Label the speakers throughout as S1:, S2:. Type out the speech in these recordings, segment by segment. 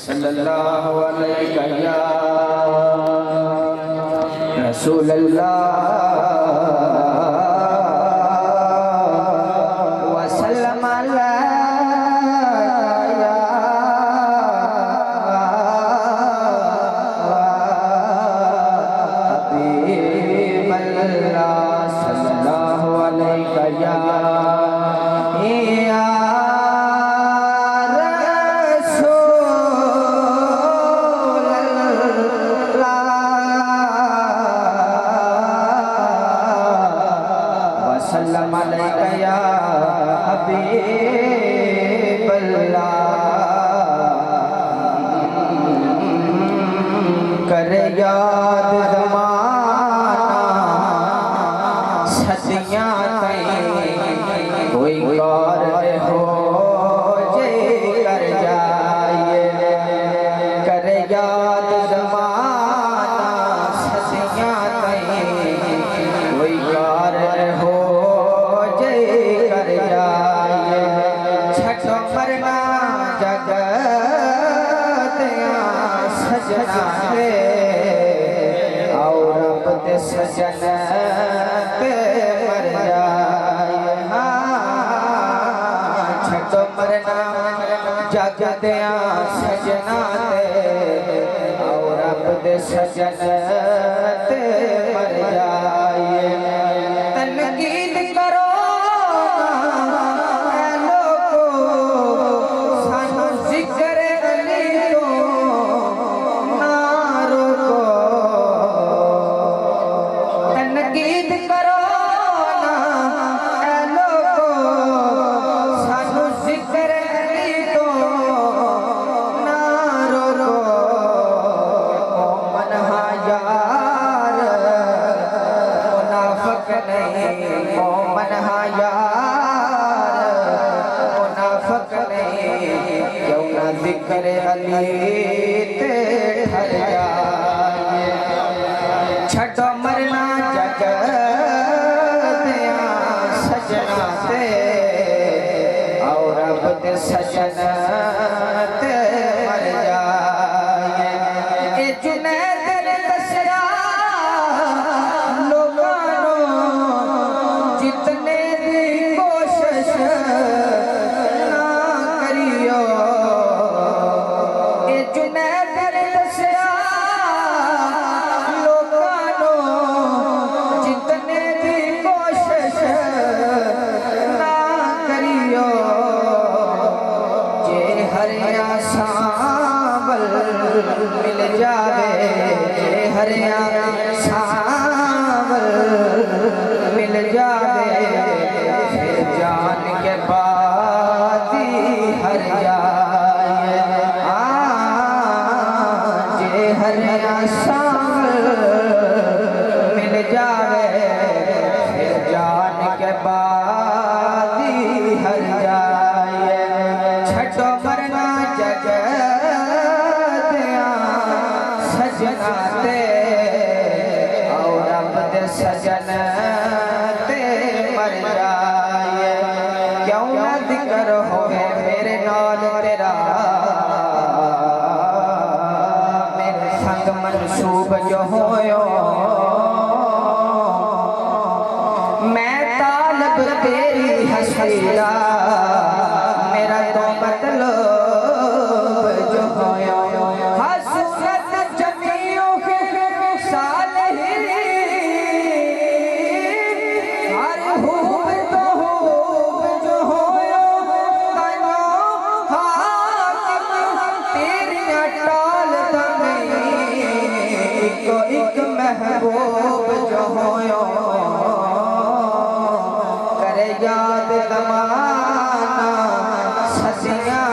S1: सल्लल्लाहु अलैहि या रसूल अल्लाह वसल्लम अलैया हबीब अल्लाह सल्लल्लाहु अलैहि या सल्लम अलैका या हबीब अल्लाह कर याद ज़माना सदियाँ कोई कार हो जे कर जाए कर याद ज़माना सदियाँ कोई कार हो मरना जगत सजना है और अब ते सजन पे मर जाए छठो मरना जगत सजना और अब ते सजन पे मर जाए तनकीद करो ज़िक्र अली ते ठर जाए छठो मरना जगत सजना ते और अब ते सजन ते मर जाए ए जुनैद ने दसया लोगानो जितने दी कोशिश मिल जावे हरिया सावल मिल जावे फिर जान के बाद हर जाए जे हरिया सावल मिल जावे फिर जान के बाद हर जाए छठो मरना जगत सजनाते और अब ते सजन ते मर जाए क्यों ना जिक्र होवे मेरे नाल तेरा मेरे संग मंसूब जो होयो मैं तालब तेरी हसीला मेरा तो मतलब जो होयो एक महबूब जो होयो करे याद ज़माना सदियाँ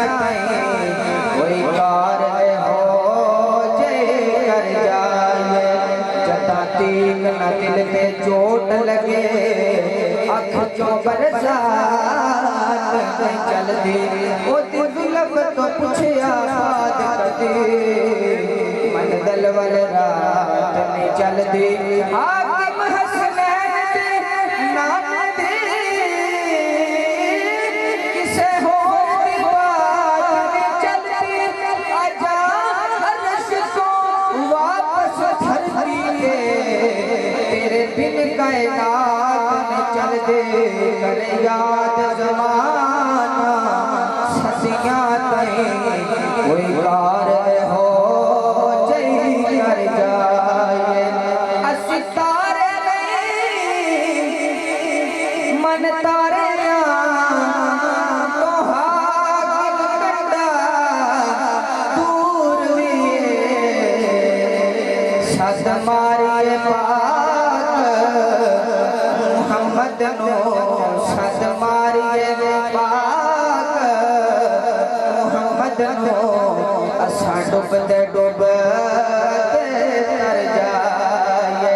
S1: कोई कार हो जे कर जाए जता तीक न दिल पे चोट लगे अख चो बरसात चलती ओ दिल तो पूछया बात करती मन दल वल रात नहीं चलती हाकिम हसनैन दे नाम दे किसे हो बात नहीं चलती आजा कायनात में चल दे कर याद ज़माना सदियां तई कोई कार हो जई कर जाए असी तारे नहीं मन तारे मारिए पाक मोहम्मद नो सद मारिए पाक मोहम्मद नो असा डुबते डुबते तर जाए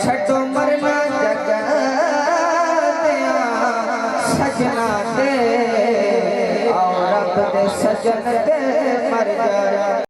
S1: छठो मरना जगन सजना दे और रब दे सजन दे मर जाए।